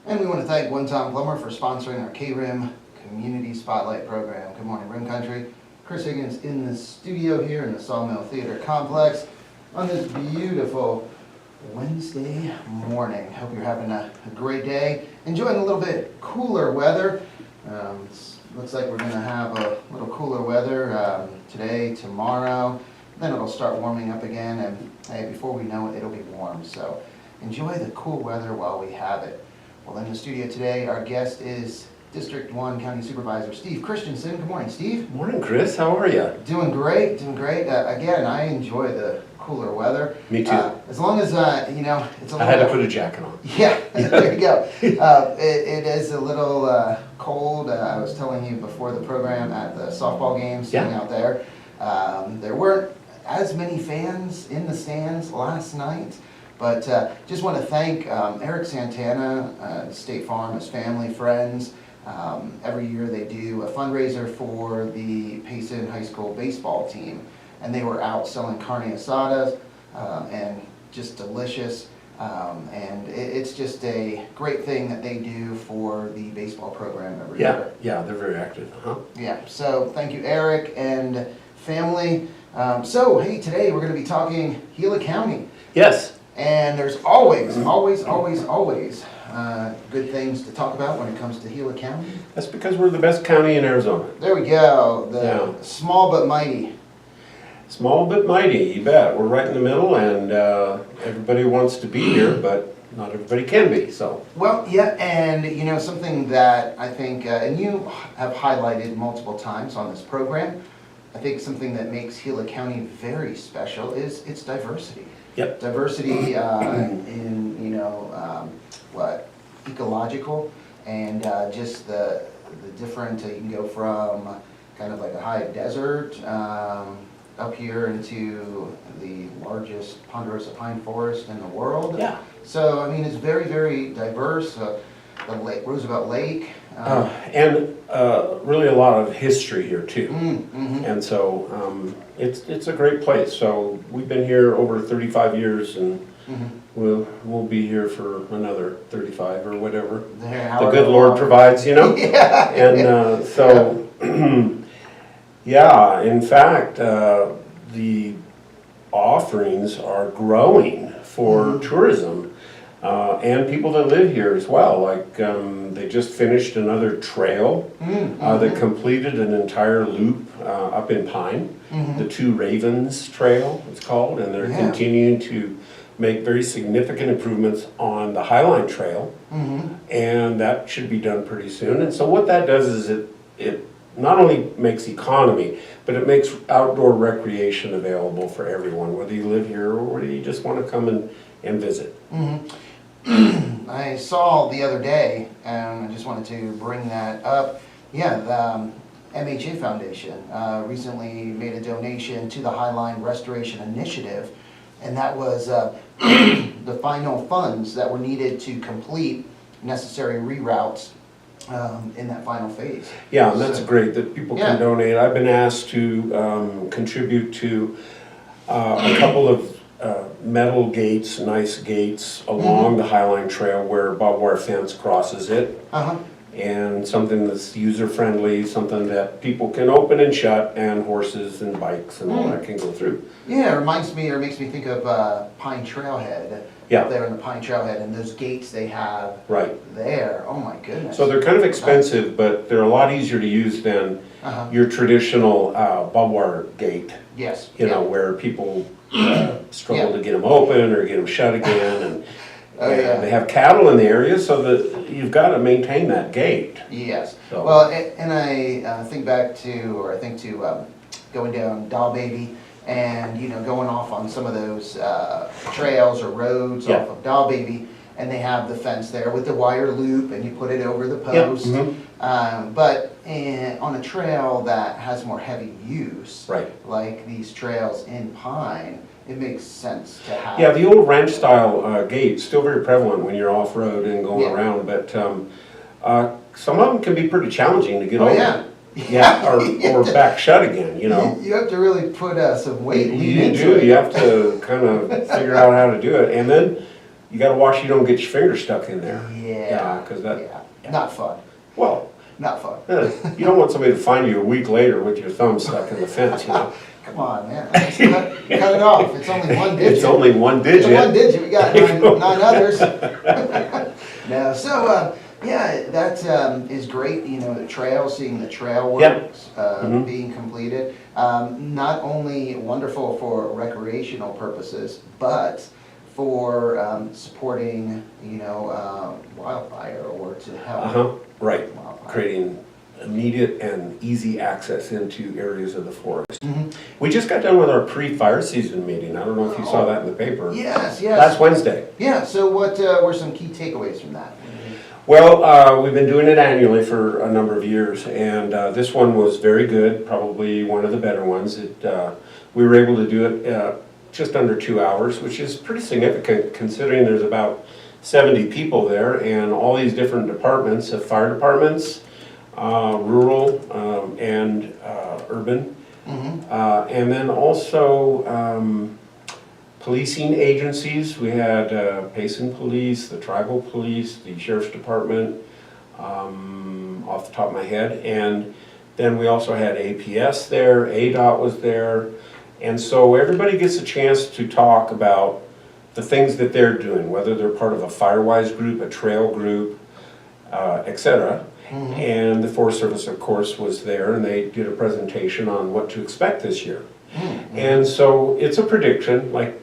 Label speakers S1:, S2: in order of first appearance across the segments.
S1: And we want to thank One Time Plumber for sponsoring our KRIM Community Spotlight Program. Good morning, Rim Country. Chris Higgins in the studio here in the Sawmill Theater Complex on this beautiful Wednesday morning. Hope you're having a great day. Enjoying a little bit cooler weather. Looks like we're going to have a little cooler weather today, tomorrow. Then it'll start warming up again, and hey, before we know it, it'll be warm. So enjoy the cool weather while we have it. Well, in the studio today, our guest is District 1 County Supervisor Steve Christensen. Good morning, Steve.
S2: Morning, Chris. How are you?
S1: Doing great, doing great. Again, I enjoy the cooler weather.
S2: Me too.
S1: As long as, it's a little...
S2: I had to put a jacket on.
S1: Yeah, there you go. It is a little cold. I was telling you before the program at the softball game, sitting out there. There weren't as many fans in the stands last night. But just want to thank Eric Santana, State Farm, his family, friends. Every year they do a fundraiser for the Payson High School baseball team. And they were out selling carne asadas and just delicious. And it's just a great thing that they do for the baseball program every year.
S2: Yeah, they're very active.
S1: Yeah, so thank you, Eric and family. So, hey, today we're going to be talking Gila County.
S2: Yes.
S1: And there's always good things to talk about when it comes to Gila County.
S2: That's because we're the best county in Arizona.
S1: There we go. The small but mighty.
S2: Small but mighty, you bet. We're right in the middle, and everybody wants to be here, but not everybody can be, so.
S1: Well, yeah, and something that I think, and you have highlighted multiple times on this program, I think something that makes Gila County very special is its diversity.
S2: Yep.
S1: Diversity in ecological, and just the different, you can go from kind of like a high desert up here into the largest ponderosa pine forest in the world.
S2: Yeah.
S1: So, I mean, it's very, very diverse. The lake, Roosevelt Lake.
S2: And really a lot of history here too.
S1: Mm-hmm.
S2: And so it's a great place. So we've been here over 35 years, and we'll be here for another 35 or whatever the good Lord provides,
S1: Yeah.
S2: And so, yeah, in fact, the offerings are growing for tourism. And people that live here as well. Like they just finished another trail that completed an entire loop up in Pine. The Two Ravens Trail, it's called, and they're continuing to make very significant improvements on the Highline Trail, and that should be done pretty soon. And so what that does is it not only makes economy, but it makes outdoor recreation available for everyone, whether you live here or whether you just want to come and visit.
S1: I saw the other day, and I just wanted to bring that up. Yeah, the MHA Foundation recently made a donation to the Highline Restoration Initiative, and that was the final funds that were needed to complete necessary reroutes in that final phase.
S2: Yeah, and that's great that people can donate. I've been asked to contribute to a couple of metal gates, nice gates along the Highline Trail where barbed wire fence crosses it. And something that's user-friendly, something that people can open and shut, and horses and bikes and all that can go through.
S1: Yeah, it reminds me, or makes me think of Pine Trailhead. Up there in the Pine Trailhead, and those gates they have there. Oh my goodness.
S2: So they're kind of expensive, but they're a lot easier to use than your traditional barbed wire gate.
S1: Yes.
S2: Where people struggle to get them open or get them shut again, and they have cattle in the area, so that you've got to maintain that gate.
S1: Yes.
S2: So.
S1: Well, and I think back to, going down Doll Baby, and going off on some of those trails or roads off of Doll Baby, and they have the fence there with the wire loop, and you put it over the post. But on a trail that has more heavy use, like these trails in Pine, it makes sense to have.
S2: Yeah, the old ranch style gate still very prevalent when you're off road and going around, but some of them can be pretty challenging to get over. Or back shut again,
S1: You have to really put some weight
S2: you
S1: into it.
S2: You have to kind of figure out how to do it. And then you gotta watch you don't get your finger stuck in there.
S1: Yeah.
S2: Because that,
S1: Yeah, not fun,
S2: well,
S1: not fun.
S2: you don't want somebody to find you a week later with your thumb stuck in the fence, you know?
S1: Come on, man, cut it off, it's only one digit.
S2: It's only one
S1: It's
S2: digit.
S1: one digit, we got nine others. No, so, yeah, that is great, you know, the trail, seeing the trail works being completed. Not only wonderful for recreational purposes, but for supporting, you know, wildfire or to help.
S2: Right,
S1: wildfire.
S2: creating immediate and easy access into areas of the forest.
S1: Mhm.
S2: We just got done with our pre-fire season meeting. I don't know if you saw that in the paper.
S1: Yes, yes.
S2: Last Wednesday.
S1: Yeah, so what were some key takeaways from that?
S2: Well, we've been doing it annually for a number of years, and this one was very good, probably one of the better ones. We were able to do it just under 2 hours, which is pretty significant considering there's about 70 people there, and all these different departments, fire departments, rural and urban, and then also policing agencies. We had Payson Police, the Tribal Police, the Sheriff's Department, off the top of my head, and then we also had APS there, ADOT was there, and so everybody gets a chance to talk about the things that they're doing, whether they're part of a Firewise group, a trail group, etc. And the Forest Service, of course, was there, and they did a presentation on what to expect this year. And so it's a prediction, like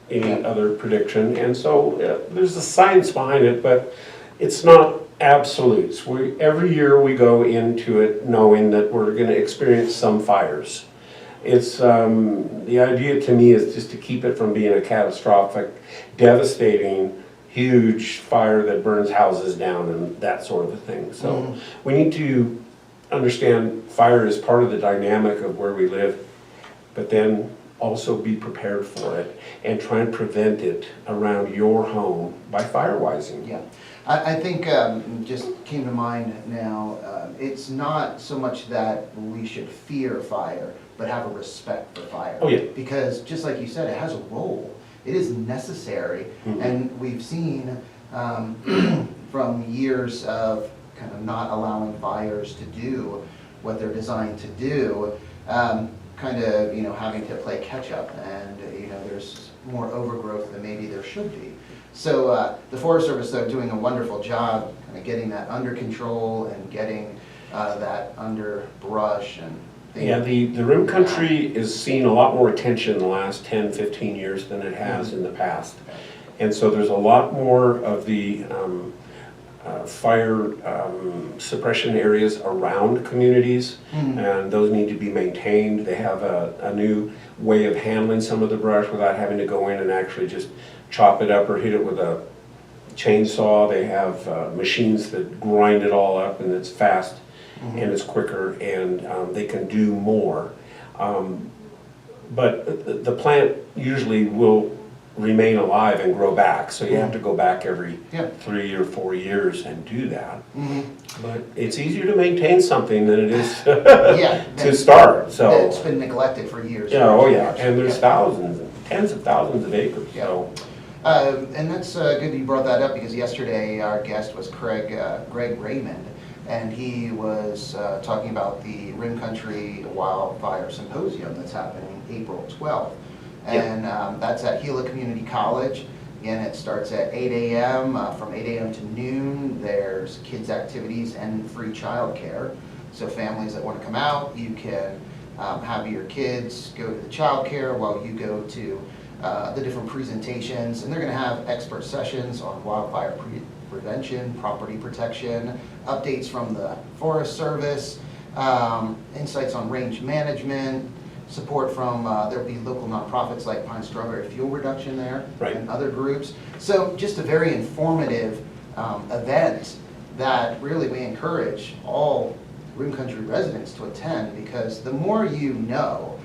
S2: any other prediction, and so there's a science behind it, but it's not absolutes. Every year we go into it knowing that we're going to experience some fires. It's the idea to me is just to keep it from being a catastrophic, devastating, huge fire that burns houses down and that sort of a thing. So we need to understand fire is part of the dynamic of where we live, but then also be prepared for it and try and prevent it around your home by firewising.
S1: Yeah, I think just came to mind now, it's not so much that we should fear fire, but have a respect for fire.
S2: Oh, yeah.
S1: Because just like you said, it has a role. It is necessary, and we've seen from years of kind of not allowing fires to do what they're designed to do, kind of, you know, having to play catch up, and, you know, there's more overgrowth than maybe there should be. So the Forest Service, though, doing a wonderful job kind of getting that under control and getting that under brush and things.
S2: Yeah, the rim country is seeing a lot more attention in the last 10, 15 years than it has in the past. And so there's a lot more of the fire suppression areas around communities, and those need to be maintained. They have a new way of handling some of the brush without having to go in and actually just chop it up or hit it with a chainsaw. They have machines that grind it all up, and it's fast and it's quicker, and they can do more. But the plant usually will remain alive and grow back, so you have to go back every 3 or 4 years and do that. But it's easier to maintain something than it is to start. So
S1: it's been neglected for years.
S2: Yeah, oh yeah, and there's thousands, tens of thousands of acres.
S1: Yeah.
S2: So.
S1: And that's good that you brought that up, because yesterday our guest was Greg Raymond, and he was talking about the Rim Country Wildfire Symposium that's happening April 12th. And that's at Gila Community College. Again, it starts at 8 a.m. From 8 a.m. to noon, there's kids' activities and free childcare. So families that want to come out, you can have your kids go to the childcare while you go to the different presentations. And they're going to have expert sessions on wildfire prevention, property protection, updates from the Forest Service, insights on range management, support from, there'll be local nonprofits like Pine Strawberry Fuel Reduction there, and other groups. So just a very informative event that really we encourage all Rim Country residents to attend, because the more you know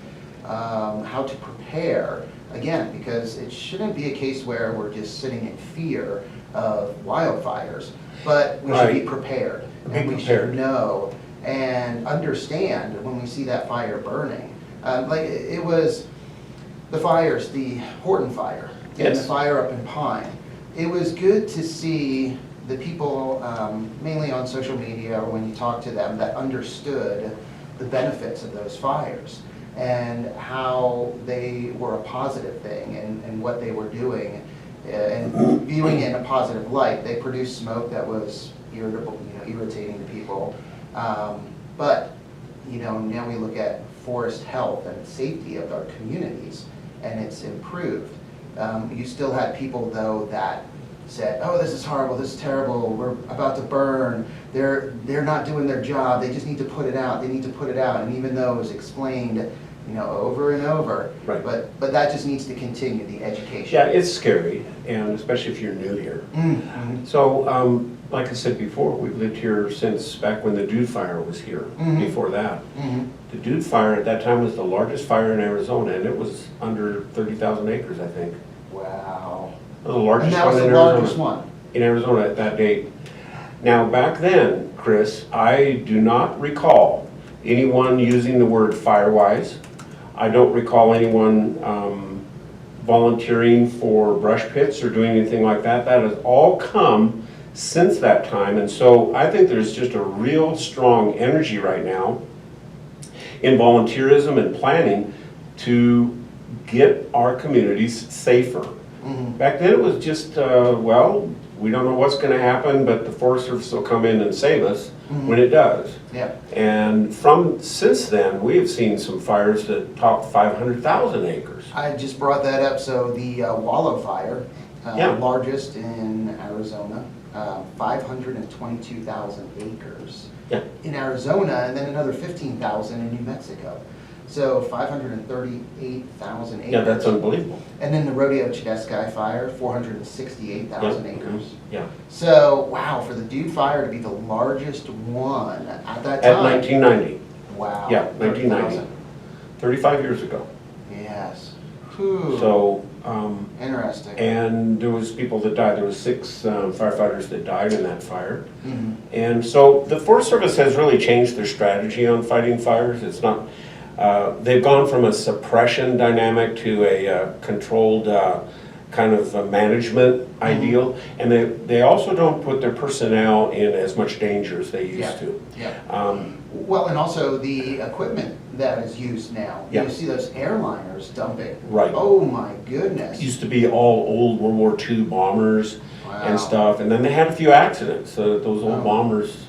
S1: how to prepare, again, because it shouldn't be a case where we're just sitting in fear of wildfires, but we should be prepared. And we should know and understand when we see that fire burning. Like it was the fires, the Horton fire, and the fire up in Pine. It was good to see the people, mainly on social media or when you talk to them, that understood the benefits of those fires and how they were a positive thing and what they were doing and viewing it in a positive light. They produced smoke that was irritable, irritating to people. But now we look at forest health and safety of our communities, and it's improved. You still had people though that said, "Oh, this is horrible, this is terrible, we're about to burn, they're not doing their job, they just need to put it out, they need to put it out." And even though it was explained, over and over,
S2: Right.
S1: but that just needs to continue, the education.
S2: Yeah, it's scary, and especially if you're new here.
S1: Mm-hmm.
S2: So, like I said before, we've lived here since back when the Dude Fire was here, before that.
S1: Mm-hmm.
S2: The Dude Fire at that time was the largest fire in Arizona, and it was under 30,000 acres, I think.
S1: Wow.
S2: The largest
S1: And that was
S2: one
S1: the
S2: in
S1: largest
S2: Arizona.
S1: one.
S2: In Arizona at that date. Now, back then, Chris, I do not recall anyone using the word Firewise. I don't recall anyone volunteering for brush pits or doing anything like that. That has all come since that time, and so I think there's just a real strong energy right now in volunteerism and planning to get our communities safer. Back then it was just, we don't know what's gonna happen, but the Forest Service will come in and save us when it does.
S1: Yeah.
S2: And since then, we have seen some fires that top 500,000 acres.
S1: I just brought that up. So the Wallow Fire,
S2: Yeah.
S1: largest in Arizona, 522,000 acres
S2: Yeah.
S1: in Arizona, and then another 15,000 in New Mexico. So 538,000 acres.
S2: Yeah, that's unbelievable.
S1: And then the Rodeo Chedeschi Fire, 468,000
S2: Yeah.
S1: acres.
S2: Yeah.
S1: So, wow, for the Dude Fire to be the largest one at that
S2: At
S1: time.
S2: 1990,
S1: Wow.
S2: yeah, 1990,
S1: 30,000.
S2: 35 years ago.
S1: Yes. Whew.
S2: So,
S1: Interesting.
S2: and there was people that died. There was 6 firefighters that died in that fire.
S1: Mm-hmm.
S2: And so the Forest Service has really changed their strategy on fighting fires. It's not, they've gone from a suppression dynamic to a controlled kind of a management ideal. And they also don't put their personnel in as much danger as they used to.
S1: Yeah. Well, and also the equipment that is used now.
S2: Yeah.
S1: You see those airliners dumping.
S2: Right.
S1: Oh my goodness.
S2: Used to be all old World War II bombers
S1: Wow.
S2: and stuff, and then they had a few accidents. Those old
S1: Oh.
S2: bombers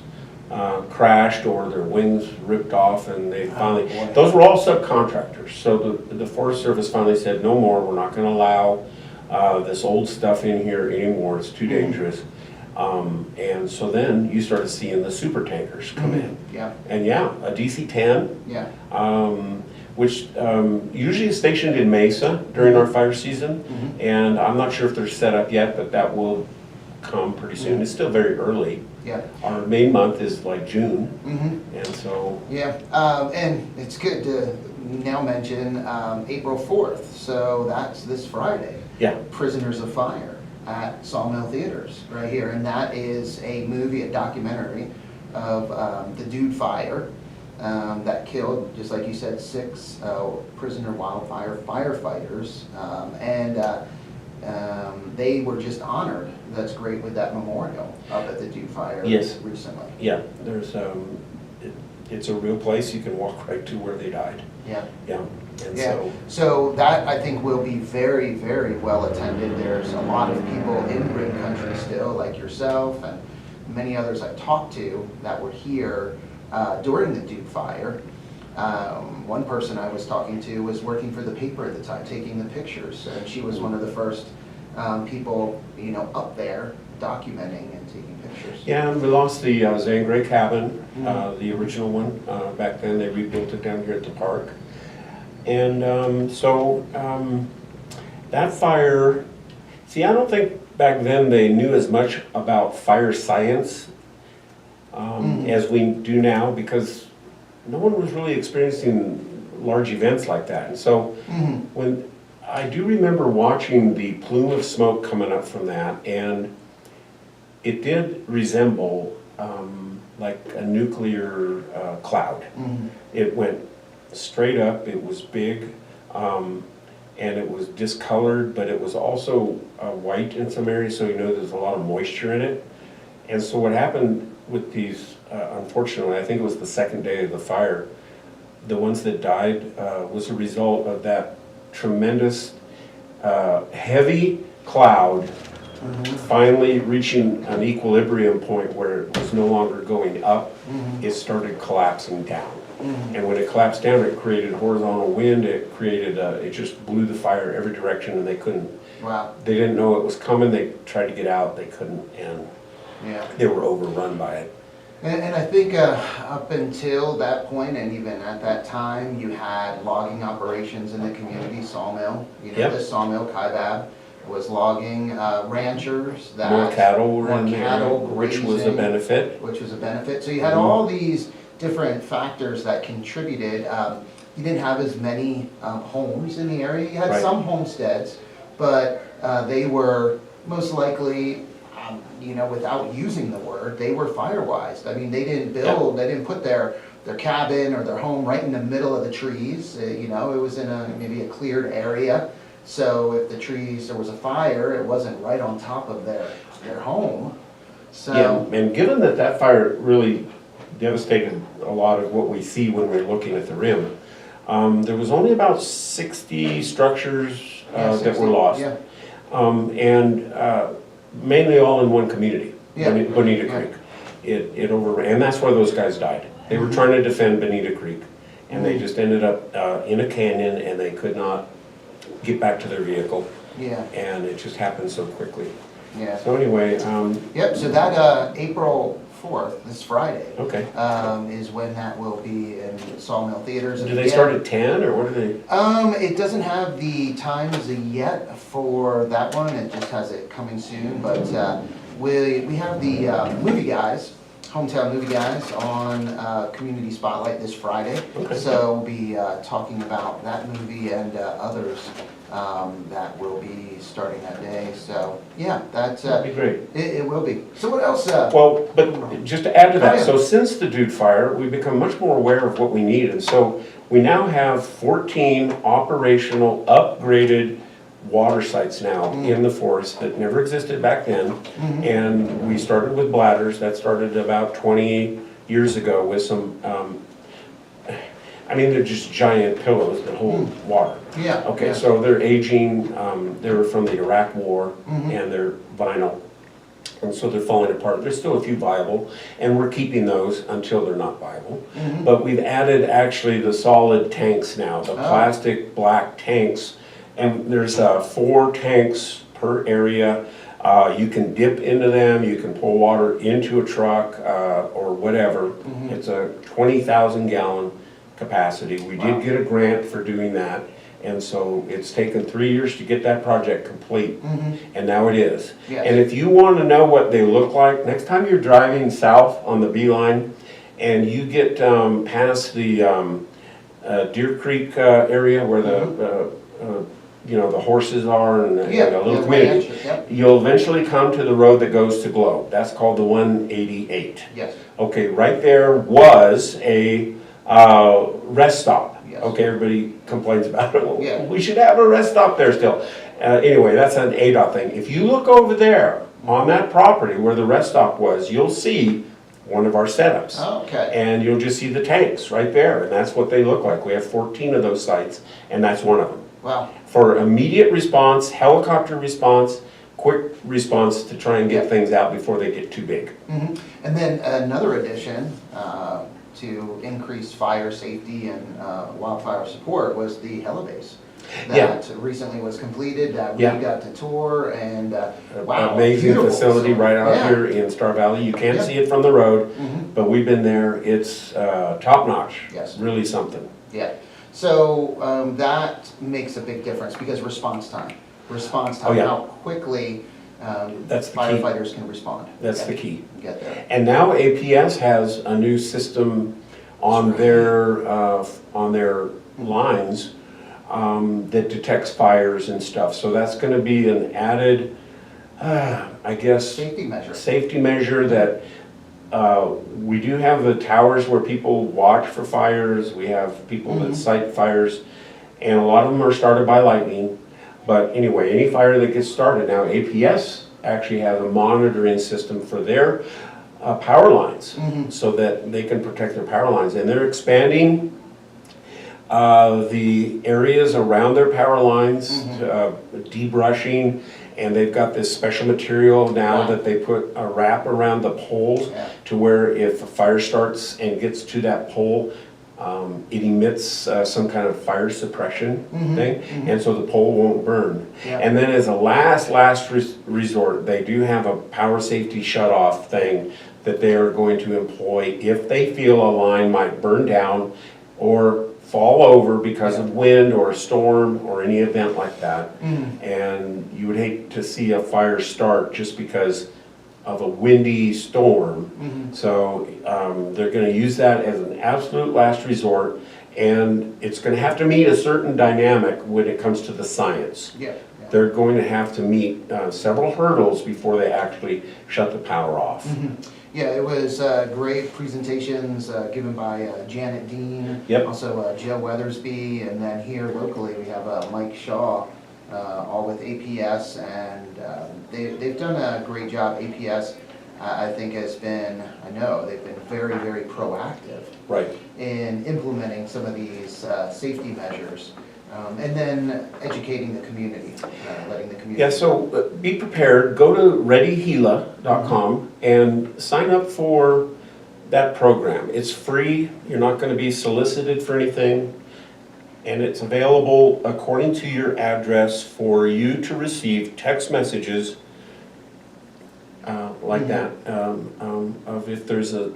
S2: crashed or their wings ripped off, and they finally,
S1: boy.
S2: those were all subcontractors. So the Forest Service finally said, no more, we're not gonna allow this old stuff in here anymore, it's too dangerous. And so then you started seeing the super tankers come in.
S1: Yeah.
S2: And yeah, a DC-10,
S1: Yeah.
S2: which usually is stationed in Mesa during our fire season. And I'm not sure if they're set up yet, but that will come pretty soon. It's still very early.
S1: Yeah.
S2: Our main month is like June,
S1: Mm-hmm.
S2: and so,
S1: Yeah. And it's good to now mention April 4th. So that's this Friday.
S2: yeah,
S1: Prisoners of Fire at Sawmill Theaters right here. And that is a movie, a documentary of the Dude Fire that killed, just like you said, 6 prisoner wildfire firefighters. They were just honored. That's great with that memorial up at the Dude Fire
S2: Yes.
S1: recently.
S2: yeah, there's, it's a real place, you can walk right to where they died,
S1: Yeah.
S2: yeah. And
S1: Yeah,
S2: so,
S1: so that I think will be very, very well attended. There's a lot of people in Grim Country still, like yourself and many others I've talked to that were here during the Dude Fire. One person I was talking to was working for the paper at the time, taking the pictures, and she was one of the first people, up there documenting and taking pictures.
S2: yeah, and we lost the Zangray cabin, the original one, back then, they rebuilt it down here at the park. And that fire, see, I don't think back then they knew as much about fire science as we do now, because no one was really experiencing large events like that. And so when I do remember watching the plume of smoke coming up from that, and it did resemble like a nuclear cloud. It went straight up, it was big, and it was discolored, but it was also white in some areas, so you know there's a lot of moisture in it. And so what happened with these, unfortunately, I think it was the second day of the fire, the ones that died was a result of that tremendous heavy cloud finally reaching an equilibrium point where it was no longer going up, it started collapsing down. And when it collapsed down, it created horizontal wind, it created, it just blew the fire every direction, and they couldn't, they didn't know it was coming, they tried to get out, they couldn't, and they were overrun by it.
S1: And I think up until that point, and even at that time, you had logging operations in the community, sawmill. You know, the sawmill, Kaibab, was logging ranchers that...
S2: More cattle were in
S1: cattle
S2: there, which was a benefit.
S1: Which was a benefit. So you had all these different factors that contributed. You didn't have as many homes in the area. You had some homesteads, but they were most likely... you know, without using the word, they were firewise. I mean, they didn't build, they didn't put their cabin or their home right in the middle of the trees. You know, it was in maybe a cleared area. So if the trees, there was a fire, it wasn't right on top of their home. So
S2: and given that that fire really devastated a lot of what we see when we're looking at the rim, there was only about 60 structures 60, that were lost. Mainly all in one community, Bonita Creek. It overran, and that's where those guys died. They were trying to defend Bonita Creek, and they just ended up in a canyon, and they could not get back to their vehicle. And it just happened so quickly. So anyway.
S1: So that April 4th, this Friday,
S2: okay,
S1: is when that will be in Sawmill Theaters.
S2: Do they start at 10, or what are they?
S1: It doesn't have the times yet for that one. It just has it coming soon. But we have the movie guys, Hometown Movie Guys, on Community Spotlight this Friday. So we'll be talking about that movie and others that will be starting that day. So yeah, that'd
S2: be great.
S1: It will be. So what else?
S2: Well, but just to add to that, so since the Dude Fire, we've become much more aware of what we need, and so we now have 14 operational, upgraded water sites now in the forest that never existed back then. And we started with bladders. That started about 20 years ago with some, I mean, they're just giant pillows that hold water. Okay, so they're aging, they were from the Iraq War, and they're vinyl. And so they're falling apart. There's still a few viable, and we're keeping those until they're not viable. But we've added actually the solid tanks now, the plastic black tanks. And there's 4 tanks per area. You can dip into them, you can pull water into a truck or whatever. It's a 20,000 gallon capacity. We did get a grant for doing that, and so it's taken 3 years to get that project complete, and now it is. And if you want to know what they look like, next time you're driving south on the Beeline and you get past the Deer Creek area where the you know, the horses are and a little community, you'll eventually come to the road that goes to Globe. That's called the 188. Okay, right there was a rest stop. Okay, everybody complains about it. Well, we should have a rest stop there still. Anyway, that's an ADOT thing. If you look over there on that property where the rest stop was, you'll see one of our setups. And you'll just see the tanks right there, and that's what they look like. We have 14 of those sites, and that's one of them. For immediate response, helicopter response, quick response to try and get things out before they get too big.
S1: And then another addition to increase fire safety and wildfire support was the helibase that recently was completed, that we got to tour, and wow,
S2: amazing facility right out here in Star Valley. You can't see it from the road, but we've been there. It's top notch, really something.
S1: So that makes a big difference because response time, how quickly
S2: that's the
S1: firefighters can respond.
S2: That's the key.
S1: Get there.
S2: And now APS has a new system on their lines that detects fires and stuff. So that's going to be an added, I guess, safety measure that we do have the towers where people watch for fires. We have people that cite fires. and a lot of them are started by lightning. But anyway, any fire that gets started, now APS actually has a monitoring system for their power lines, so that they can protect their power lines, and they're expanding the areas around their power lines, debrushing, and they've got this special material now that they put a wrap around the poles to where if a fire starts and gets to that pole, it emits some kind of fire suppression thing, and so the pole won't burn. And then as a last resort, they do have a power safety shutoff thing that they are going to employ if they feel a line might burn down or fall over because of wind or a storm or any event like that. And you would hate to see a fire start just because of a windy storm. So they're going to use that as an absolute last resort, and it's going to have to meet a certain dynamic when it comes to the science. They're going to have to meet several hurdles before they actually shut the power off.
S1: Yeah, it was great presentations given by Janet Dean, also Joe Weathersby, and then here locally we have Mike Shaw, all with APS, and they've done a great job. APS, I think, I know they've been very, very proactive in implementing some of these safety measures. And then educating the community, letting the community. Yeah,
S2: so be prepared. Go to readygila.com and sign up for that program. It's free. You're not going to be solicited for anything. And it's available according to your address for you to receive text messages like that of if there's an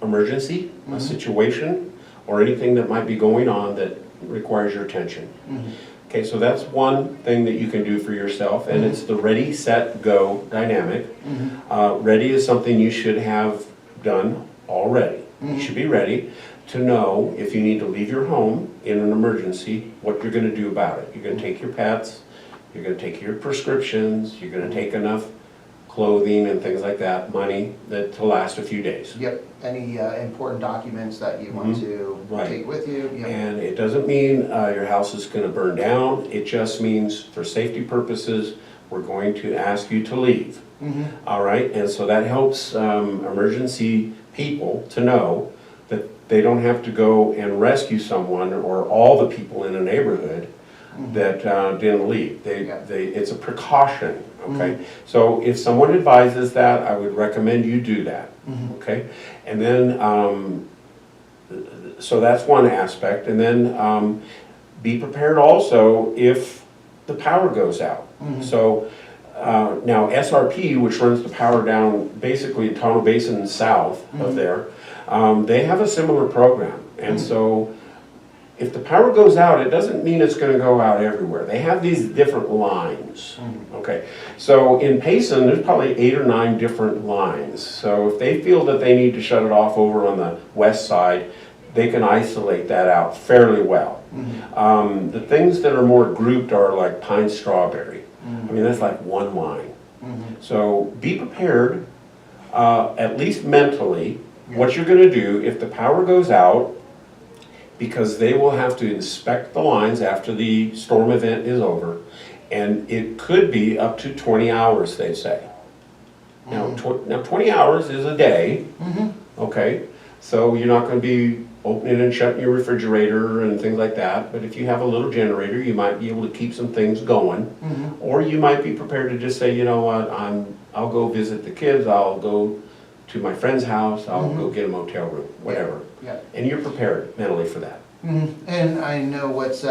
S2: emergency, a situation, or anything that might be going on that requires your attention. Okay, so that's one thing that you can do for yourself, and it's the ready, set, go dynamic. Ready is something you should have done already. You should be ready to know if you need to leave your home in an emergency, what you're going to do about it. You're going to take your pets, you're going to take your prescriptions, you're going to take enough clothing and things like that, money, that to last a few days.
S1: Any important documents that you want to take with you.
S2: And it doesn't mean your house is going to burn down. It just means for safety purposes, we're going to ask you to leave. All right, and so that helps emergency people to know that they don't have to go and rescue someone or all the people in a neighborhood that didn't leave. It's a precaution. Okay, so if someone advises that, I would recommend you do that. Okay, and then so that's one aspect, and then be prepared also if the power goes out. So now SRP, which runs the power down basically in Tonto Basin south of there, they have a similar program, and so if the power goes out, it doesn't mean it's going to go out everywhere. They have these different lines. Okay, so in Payson, there's probably 8 or 9 different lines. So if they feel that they need to shut it off over on the west side, they can isolate that out fairly well. The things that are more grouped are like pine strawberry. I mean, that's like one line. So be prepared, at least mentally, what you're going to do if the power goes out, because they will have to inspect the lines after the storm event is over, and it could be up to 20 hours, they say. Now 20 hours is a day, okay, so you're not going to be opening and shutting your refrigerator and things like that, but if you have a little generator, you might be able to keep some things going, or you might be prepared to just say, you know what, I'll go visit the kids, I'll go to my friend's house, I'll go get a motel room, whatever. And you're prepared mentally for that.
S1: And I know what's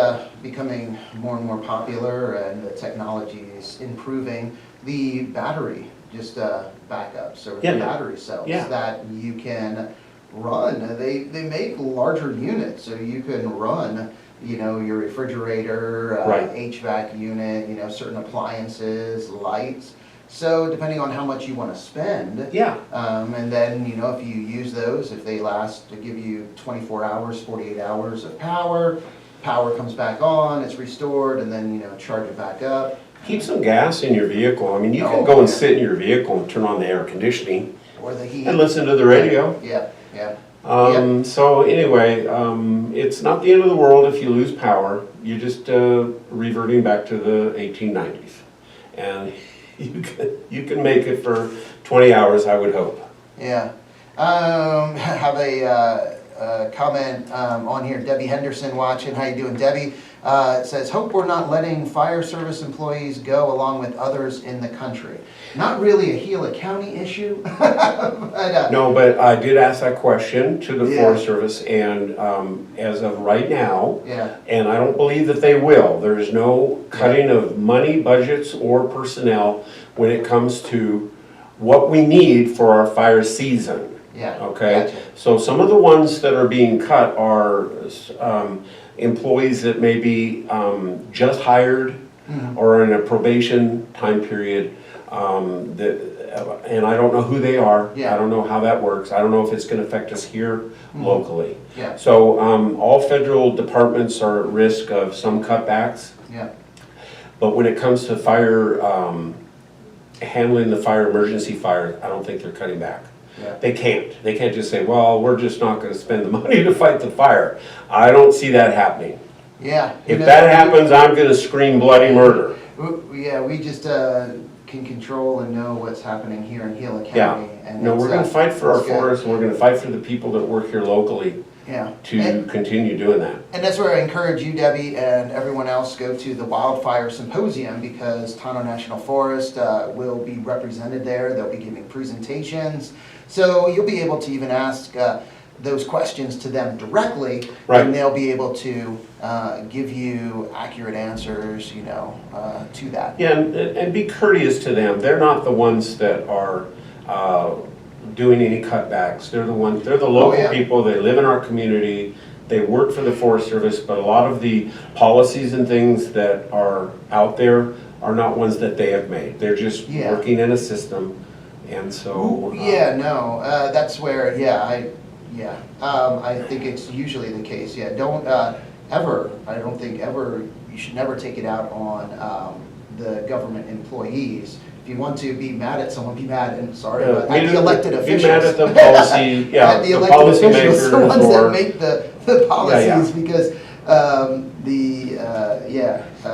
S1: becoming more and more popular, and the technology is improving, the battery backups or the battery cells that you can run. They make larger units, so you can run, you know, your refrigerator, HVAC unit, certain appliances, lights. So depending on how much you want to spend, and then, you know, if you use those, if they last to give you 24 hours, 48 hours of power comes back on, it's restored, and then, you know, charge it back up.
S2: Keep some gas in your vehicle. I mean, you can go and sit in your vehicle and turn on the air conditioning.
S1: Or the heat.
S2: And listen to the radio. So anyway, it's not the end of the world if you lose power. You're just reverting back to the 1890s. And you can make it for 20 hours, I would hope.
S1: Yeah. Have a comment on here. Debbie Henderson watching. How you doing, Debbie? It says, hope we're not letting fire service employees go along with others in the country. Not really a Gila County issue. But,
S2: No, but I did ask that question to the
S1: Yeah.
S2: Forest Service, and as of right now,
S1: yeah,
S2: and I don't believe that they will, there is no cutting of money, budgets, or personnel when it comes to what we need for our fire season.
S1: yeah.
S2: Okay,
S1: Gotcha.
S2: so some of the ones that are being cut are employees that may be just hired
S1: Mhm.
S2: or in a probation time period. And I don't know who they are.
S1: Yeah.
S2: I don't know how that works. I don't know if it's going to affect us here
S1: Mhm.
S2: locally.
S1: Yeah,
S2: So all federal departments are at risk of some cutbacks,
S1: yeah,
S2: but when it comes to fire, handling the fire, emergency fire, I don't think they're cutting back.
S1: yeah.
S2: They can't. They can't just say, well, we're just not going to spend the money to fight the fire. I don't see that happening.
S1: Yeah.
S2: If that happens, I'm going to scream bloody murder.
S1: Yeah, we just can control and know what's happening here in Gila County.
S2: Yeah.
S1: And
S2: No,
S1: it's,
S2: we're going to fight for our
S1: it's good.
S2: forests, and we're going to fight for the people that work here locally
S1: Yeah.
S2: to continue doing that.
S1: And that's where I encourage you, Debbie, and everyone else, go to the Wildfire Symposium, because Tonto National Forest will be represented there. They'll be giving presentations. So you'll be able to even ask those questions to them directly,
S2: Right.
S1: and they'll be able to give you accurate answers, to that.
S2: Yeah, and be courteous to them. They're not the ones that are doing any cutbacks. They're the local
S1: yeah.
S2: people. They live in our community. They work for the Forest Service, but a lot of the policies and things that are out there are not ones that they have made. They're just
S1: Yeah.
S2: working in a system, and so.
S1: Yeah, no, that's where, I think it's usually the case, yeah, don't you should never take it out on the government employees. If you want to be mad at someone, be mad, and sorry, but at the elected officials.
S2: Be mad at the policy, yeah,
S1: At the
S2: the
S1: elected
S2: policy
S1: officials,
S2: makers,
S1: the ones that
S2: or,
S1: make the policies, because,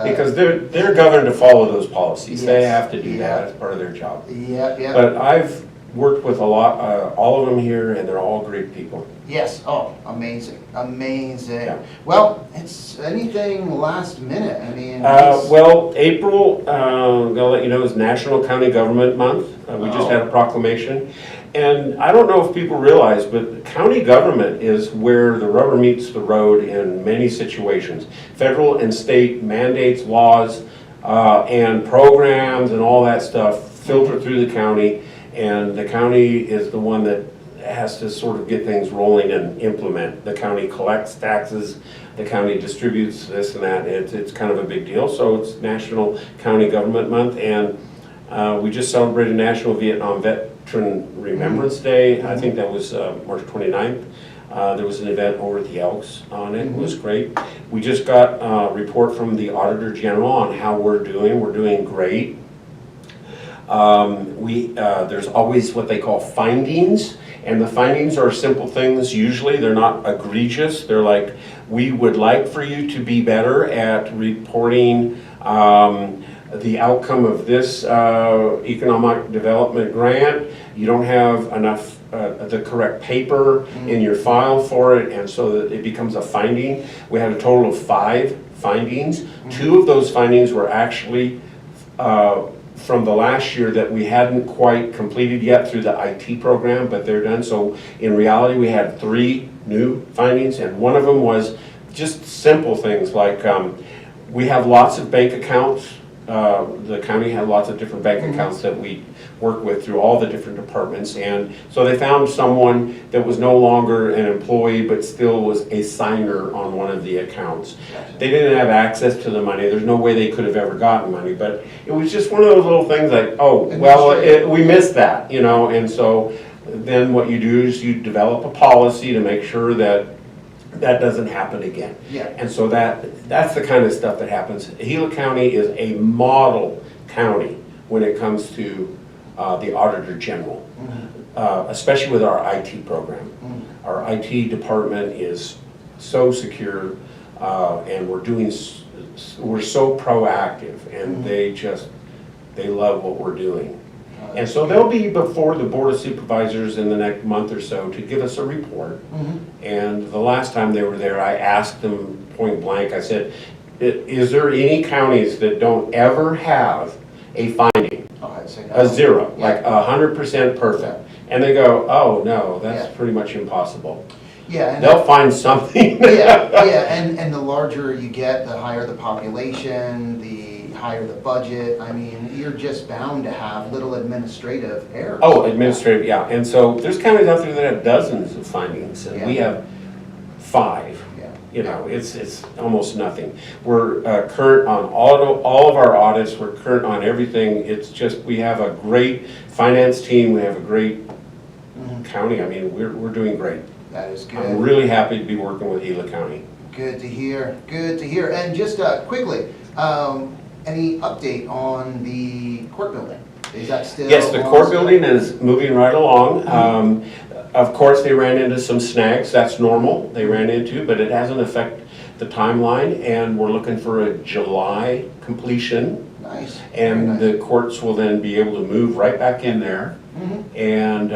S2: because they're governed to follow those policies. They
S1: Yes.
S2: have to do
S1: Yeah.
S2: that as part of their job.
S1: yeah.
S2: But I've worked with all of them here, and they're all great people.
S1: Yes, oh, amazing.
S2: Yeah.
S1: Well, it's anything last minute, I mean. it's-
S2: Well, April, I'm gonna let you know, is National County Government Month. We just
S1: Oh.
S2: had a proclamation. And I don't know if people realize, but county government is where the rubber meets the road in many situations. Federal and state mandates, laws, and programs and all that stuff filter through the county. And the county is the one that has to sort of get things rolling and implement. The county collects taxes, the county distributes this and that. It's kind of a big deal. So it's National County Government Month, and we just celebrated National Vietnam Veteran Remembrance Day. I think that was March 29th. There was an event over at the Elks on it. It was great. We just got a report from the Auditor General on how we're doing. We're doing great. There's always what they call findings, and the findings are simple things. Usually they're not egregious. They're like, we would like for you to be better at reporting the outcome of this economic development grant. You don't have enough the correct paper in your file for it, and so that it becomes a finding. We had a total of 5 findings. 2 of those findings were actually from the last year that we hadn't quite completed yet through the IT program, but they're done. So in reality, we had 3 new findings, and one of them was just simple things like we have lots of bank accounts. The county had lots of different bank accounts that we work with through all the different departments, and so they found someone that was no longer an employee but still was a signer on one of the accounts.
S1: Gotcha.
S2: They didn't have access to the money. There's no way they could have ever gotten money, but it was just one of those little things like, oh, well, we missed that, and so then what you do is you develop a policy to make sure that that doesn't happen again.
S1: Yeah.
S2: And so that's the kind of stuff that happens. Gila County is a model county when it comes to the Auditor General, especially with our IT program. Our IT department is so secure, and we're so proactive, and they love what we're doing. And so they'll be before the Board of Supervisors in the next month or so to give us a report. And the last time they were there, I asked them point blank, I said, is there any counties that don't ever have a finding?
S1: I'd say no.
S2: A zero,
S1: Yeah.
S2: like 100% perfect. And they go, oh no, that's pretty much impossible.
S1: Yeah, and
S2: They'll find something.
S1: and the larger you get, the higher the population, the higher the budget. I mean, you're just bound to have little administrative errors.
S2: Oh, administrative, yeah. And so there's counties out there that have dozens of findings, and we have 5.
S1: Yeah.
S2: You know, it's almost nothing. We're current on all of our audits. We're current on everything. It's just, we have a great finance team. We have a great county. I mean, we're doing great.
S1: That is good.
S2: I'm really happy to be working with Gila County.
S1: Good to hear. Good to hear. And just quickly, any update on the court building? Is that still?
S2: Yes, the court building is moving right along. Of course, they ran into some snags. That's normal. They ran into, but it hasn't affected the timeline, and we're looking for a July completion.
S1: Nice.
S2: And
S1: Very nice.
S2: the courts will then be able to move right back in there. And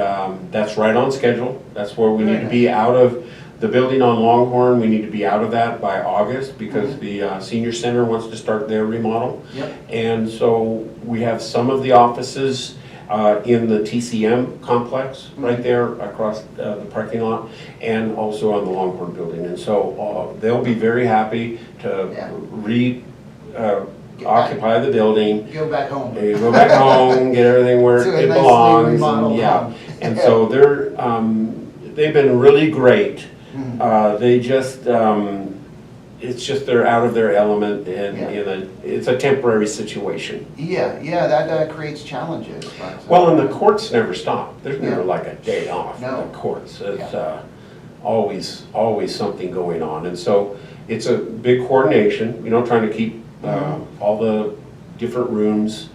S2: that's right on schedule. That's where we need to be out of the building on Longhorn. We need to be out of that by August because the senior center wants to start their remodel.
S1: Yep.
S2: And so we have some of the offices in the TCM complex right there across the parking lot, and also on the Longhorn building. And so they'll be very happy to occupy the building.
S1: Go back home.
S2: They go back home, get everything where
S1: To a
S2: it
S1: nicely
S2: belongs, and
S1: remodeled home.
S2: and so they've been really great. They just, it's just they're out of their element, and it's a temporary situation.
S1: Yeah, that creates challenges. But,
S2: Well, and the courts never stop. There's never like a day off in
S1: No.
S2: the courts. It's always something going on, and so it's a big coordination. You know, trying to keep all the different rooms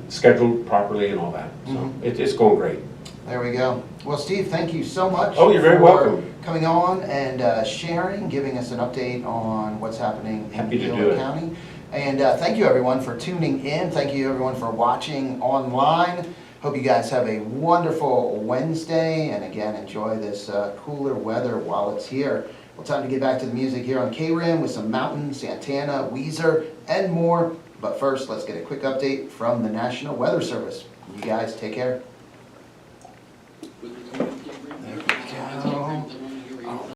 S2: scheduled properly and all that. So it's going great.
S1: There we go. Well, Steve, thank you so much.
S2: Oh, you're very welcome.
S1: Coming on and sharing, giving us an update on what's happening in
S2: Happy to do
S1: Gila
S2: it.
S1: County. And thank you everyone for tuning in. Thank you everyone for watching online. Hope you guys have a wonderful Wednesday, and again, enjoy this cooler weather while it's here. Well, time to get back to the music here on KRIM with some Mountain, Santana, Weezer, and more. But first, let's get a quick update from the National Weather Service. You guys take care.